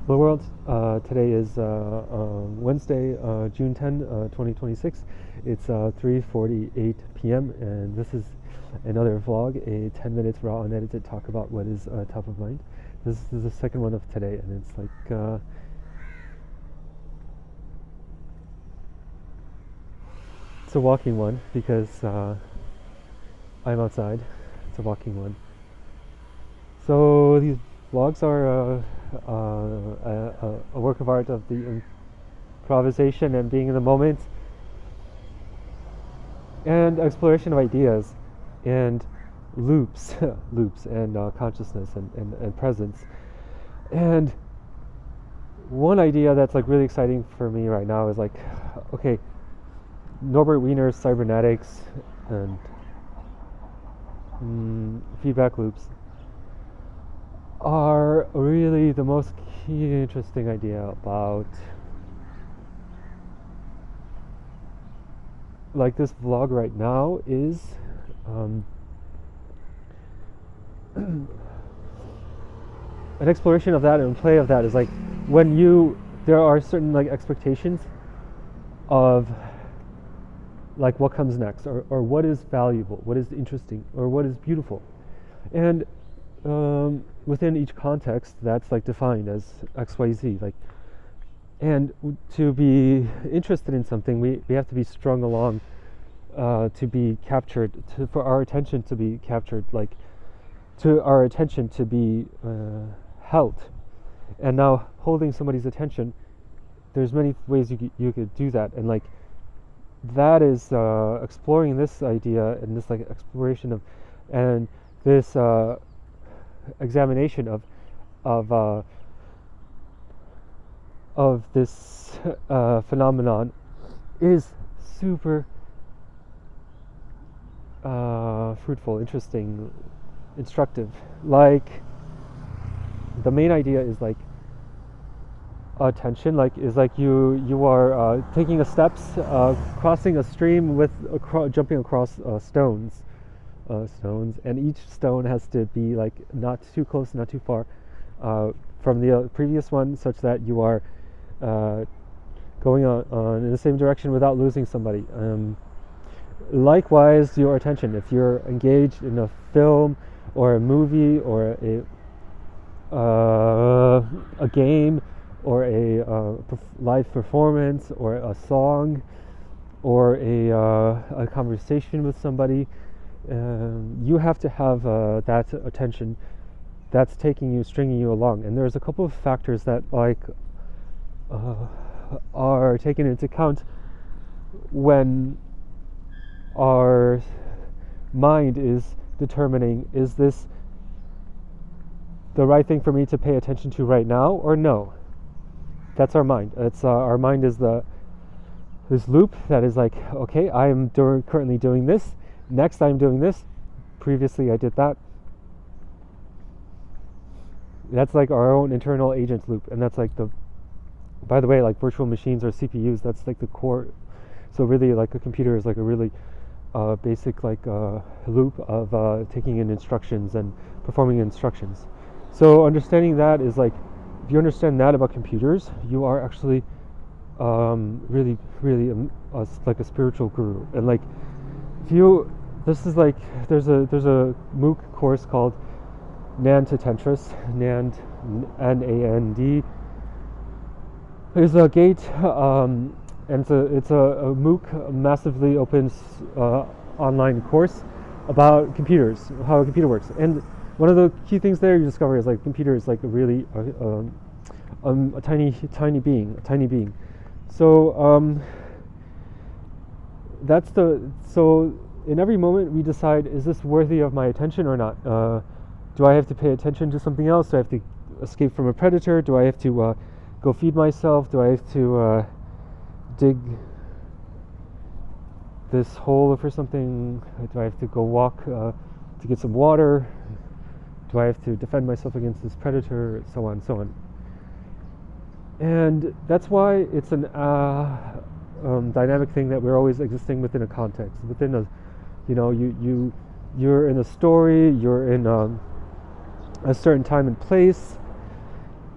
Hello world, today is Wednesday, June 10, 2026. It's 3:48 p.m. and this is another vlog, a 10 minutes raw unedited talk about what is top of mind. This is the second one of today, and it's like it's a walking one because I'm outside. It's a walking one. So these vlogs are a work of art of the improvisation and being in the moment and exploration of ideas and loops loops and consciousness and presence. And one idea that's like really exciting for me right now is like, okay, Norbert Wiener's cybernetics and feedback loops are really the most key interesting idea about like this vlog right now is an exploration of that and play of that is like when there are certain like expectations of like what comes next or what is valuable, what is interesting, or what is beautiful, and within each context that's like defined as XYZ, like, and to be interested in something we have to be strung along to be captured, for our attention to be captured, like to our attention to be held. And now holding somebody's attention, there's many ways you could do that, and like that is exploring this idea and this like exploration of and this examination of this phenomenon is super fruitful, interesting, instructive. Like the main idea is like attention, like is like you are taking a steps, crossing a stream with jumping across stones, and each stone has to be like not too close, not too far from the previous one, such that you are going on in the same direction without losing somebody. Likewise, your attention, if you're engaged in a film or a movie or a game or a live performance or a song or a conversation with somebody, you have to have that attention that's taking you, stringing you along. And there's a couple of factors that like are taken into account when our mind is determining, is this the right thing for me to pay attention to right now or no? That's our mind. It's our mind is this loop that is like, okay, I am currently doing this, next I'm doing this, previously I did that. That's like our own internal agent loop, and that's like by the way, like virtual machines or CPUs, that's like the core. So really, like a computer is like a really basic like loop of taking in instructions and performing instructions. So understanding that is like, if you understand that about computers, you are actually really like a spiritual guru. And like this is like there's a MOOC course called NAND to Tantras. NAND, NAND, is a gate, and it's a MOOC, a massively open online course about computers, how a computer works. And one of the key things there you discover is like computer is like a really a tiny being. So so in every moment we decide, is this worthy of my attention or not? Do I have to pay attention to something else? Do I have to escape from a predator? Do I have to go feed myself? Do I have to dig this hole for something? Do I have to go walk to get some water? Do I have to defend myself against this predator? So on, so on. And that's why it's an dynamic thing that we're always existing within a context, within a, you're in a story, you're in a certain time and place,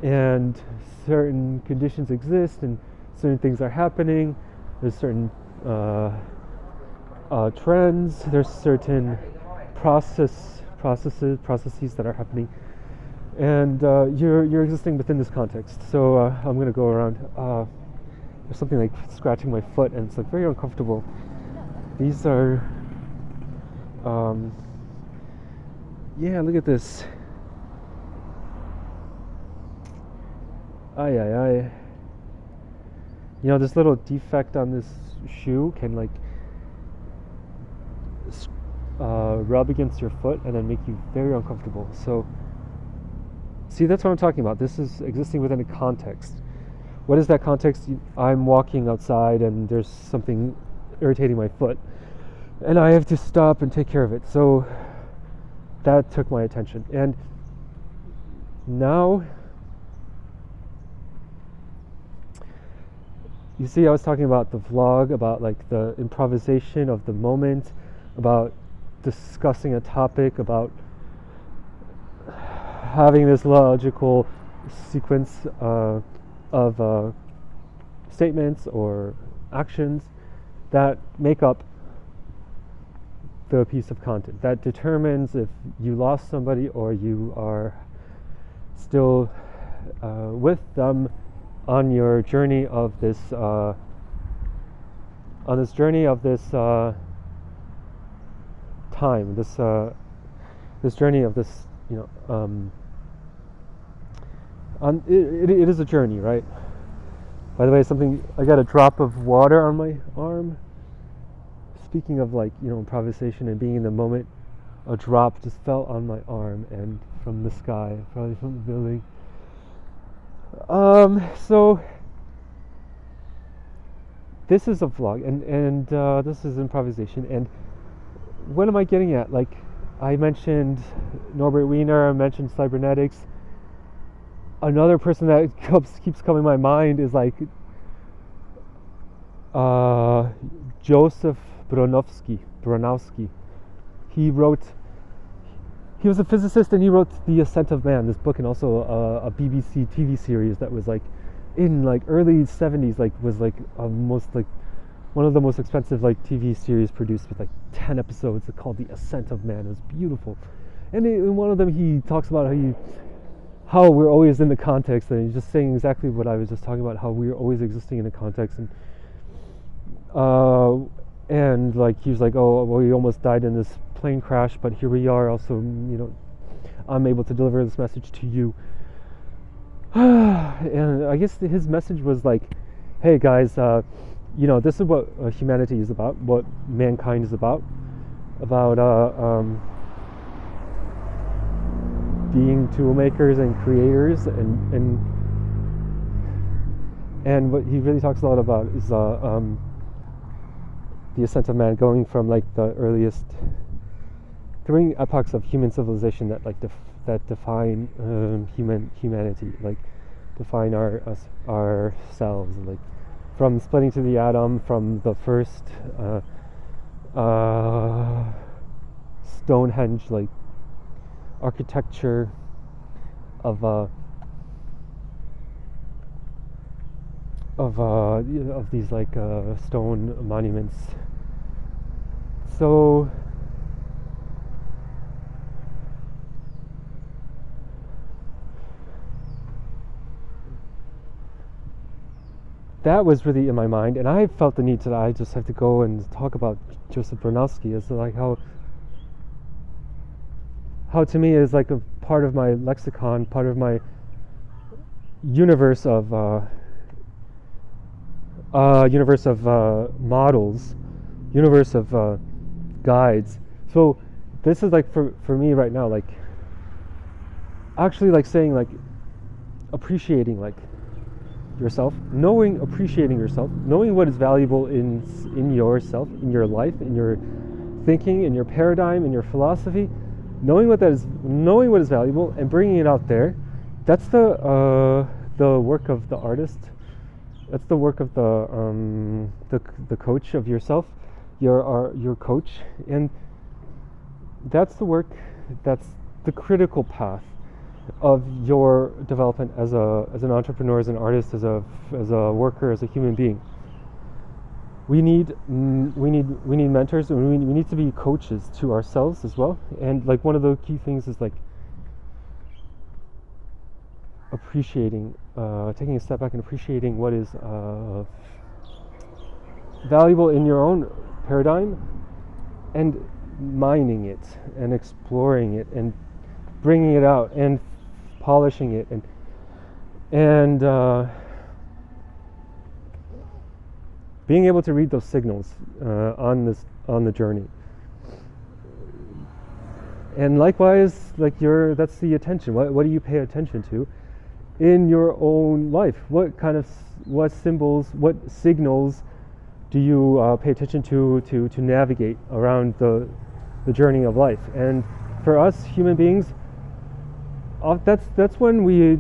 and certain conditions exist, and certain things are happening. There's certain trends. There's certain processes that are happening, and you're existing within this context. So I'm going to go around. There's something like scratching my foot, and it's like very uncomfortable. These are, yeah, look at this. Ay, ay, ay. You know, this little defect on this shoe can like rub against your foot and then make you very uncomfortable. So, see, that's what I'm talking about. This is existing within a context. What is that context? I'm walking outside and there's something irritating my foot, and I have to stop and take care of it. So that took my attention. And now, you see, I was talking about the vlog, about like the improvisation of the moment, about discussing a topic, about having this logical sequence of statements or actions that make up the piece of content that determines if you lost somebody or you are still with them on your journey of this time, this journey of this, it is a journey, right? By the way, I got a drop of water on my arm. Speaking of improvisation and being in the moment, a drop just fell on my arm and from the sky, probably from the building. So this is a vlog, and this is improvisation. And what am I getting at? Like, I mentioned Norbert Wiener, I mentioned cybernetics. Another person that keeps coming to my mind is like Joseph Bronowski. He was a physicist, and he wrote The Ascent of Man, this book, and also a BBC TV series that was like in like early 70s, like was like one of the most expensive like TV series produced, with like 10 episodes, called The Ascent of Man. It was beautiful. And in one of them he talks about how we're always in the context, and he's just saying exactly what I was just talking about, how we're always existing in a context. And like he was like, oh, well, we almost died in this plane crash, but here we are. Also, I'm able to deliver this message to you. And I guess his message was like, hey guys, this is what humanity is about, what mankind is about being tool makers and creators, and what he really talks a lot about is the ascent of man, going from like the earliest three epochs of human civilization that like that define humanity, like define ourselves, like from splitting to the atom, from the first Stonehenge like architecture of these like stone monuments. So that was really in my mind, and I felt the need to, I just have to go and talk about Joseph Bronowski as like how to me is like a part of my lexicon, part of my universe of models, universe of guides. So this is like for me right now, like actually like saying like appreciating like yourself, appreciating yourself, knowing what is valuable in yourself, in your life, in your thinking, in your paradigm, in your philosophy, knowing what is valuable and bringing it out there. That's the work of the artist. That's the work of the coach of yourself, your coach, and that's the work. That's the critical path. of your development as an entrepreneur, as an artist, as a worker, as a human being. We need mentors, and we need to be coaches to ourselves as well. And like one of the key things is like appreciating, taking a step back and appreciating what is valuable in your own paradigm, and mining it and exploring it and bringing it out and polishing it and being able to read those signals on the journey. And likewise, like that's the attention. What do you pay attention to in your own life? What symbols, what signals do you pay attention to navigate around the journey of life? And for us human beings, that's when we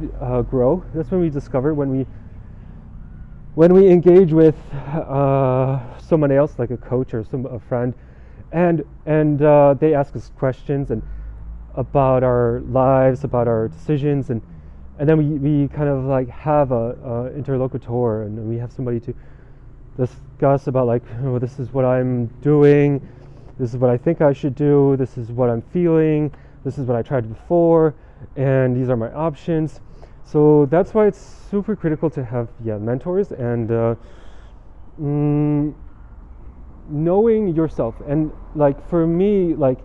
grow. That's when we discover, when we engage with someone else, like a coach or a friend, and they ask us questions and about our lives, about our decisions, and then we kind of like have a interlocutor, and we have somebody to discuss about, like, oh, this is what I'm doing, this is what I think I should do, this is what I'm feeling, this is what I tried before, and these are my options. So that's why it's super critical to have mentors, and knowing yourself. And like for me, like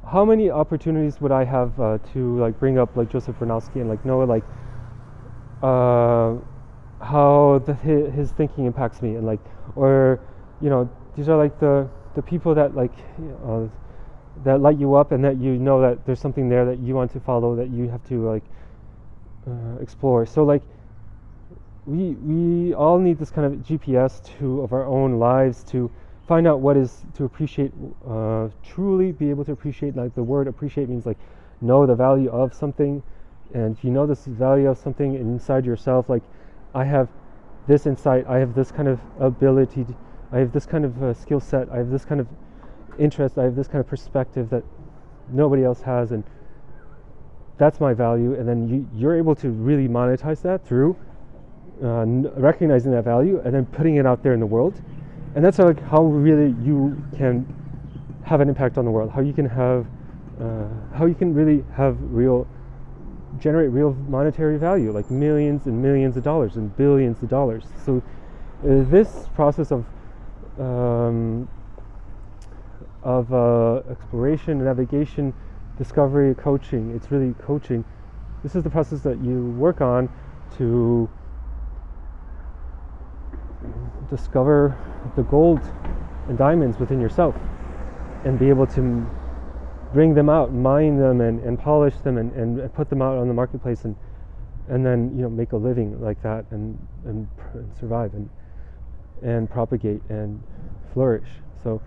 how many opportunities would I have to like bring up like Joseph Bernowski and like know like how his thinking impacts me, and like, or these are like the people that like that light you up, and that that there's something there that you want to follow, that you have to like explore. So like we all need this kind of GPS of our own lives to find out what is to appreciate, truly be able to appreciate. Like the word appreciate means like know the value of something, and if you know this value of something inside yourself, like I have this insight, I have this kind of ability, I have this kind of skill set, I have this kind of interest, I have this kind of perspective that nobody else has, and that's my value. And then you're able to really monetize that through recognizing that value and then putting it out there in the world. And that's like how really you can have an impact on the world, how you can really generate real monetary value, like millions and millions of dollars and billions of dollars. So this process of exploration, navigation, discovery, coaching, it's really coaching. This is the process that you work on to discover the gold and diamonds within yourself, and be able to bring them out, mine them, and polish them, and put them out on the marketplace, and then make a living like that, and survive and propagate and flourish. So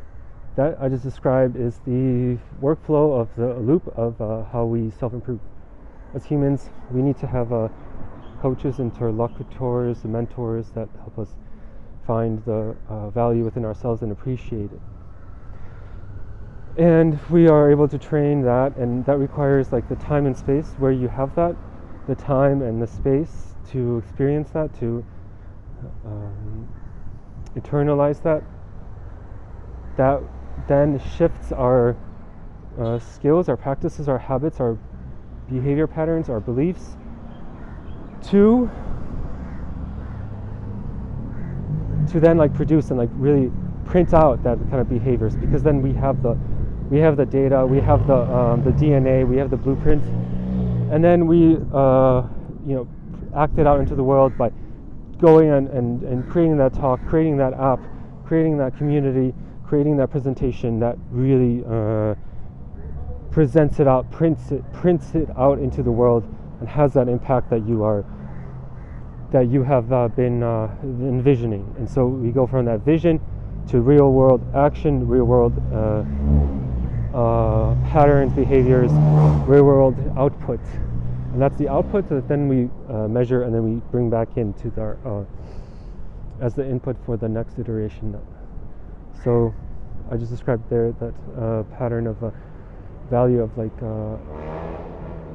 that I just described is the workflow of the loop of how we self-improve. As humans, we need to have coaches, interlocutors, mentors that help us find the value within ourselves and appreciate it. And we are able to train that, and that requires like the time and space where you have that, the time and the space to experience that, to internalize that. That then shifts our skills, our practices, our habits, our behavior patterns, our beliefs to then like produce and like really print out that kind of behaviors, because then we have the data, we have the DNA, we have the blueprint, and then we act it out into the world by going and creating that talk, creating that app, creating that community, creating that presentation that really presents it out, prints it out into the world, and has that impact that you have been envisioning. And so we go from that vision to real world action, real world patterns, behaviors, real world output. And that's the output that then we measure, and then we bring back into our as the input for the next iteration. So I just described there that pattern of value of like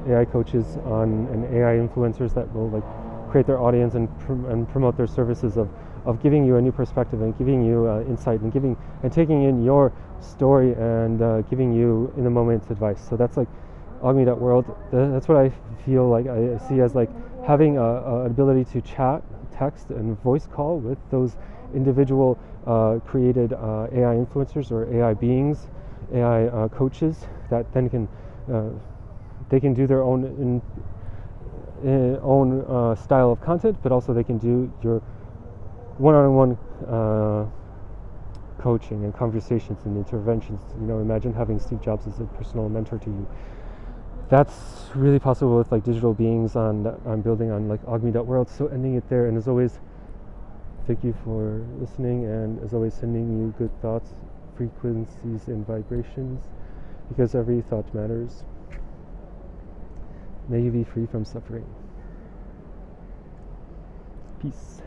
AI coaches on and AI influencers that will like create their audience and promote their services of giving you a new perspective and giving you insight and giving and taking in your story and giving you in the moment advice. So that's like vlog398-world. That's what I feel like I see as like having an ability to chat, text, and voice call with those individual created AI influencers or AI beings, AI coaches that then can they can do their own style of content, but also they can do your one-on-one coaching and conversations and interventions. You know, imagine having Steve Jobs as a personal mentor to you. That's really possible with like digital beings on building on like vlog398-world. So ending it there, and as always, thank you for listening, and as always, sending you good thoughts, frequencies, and vibrations, because every thought matters. May you be free from suffering. Peace.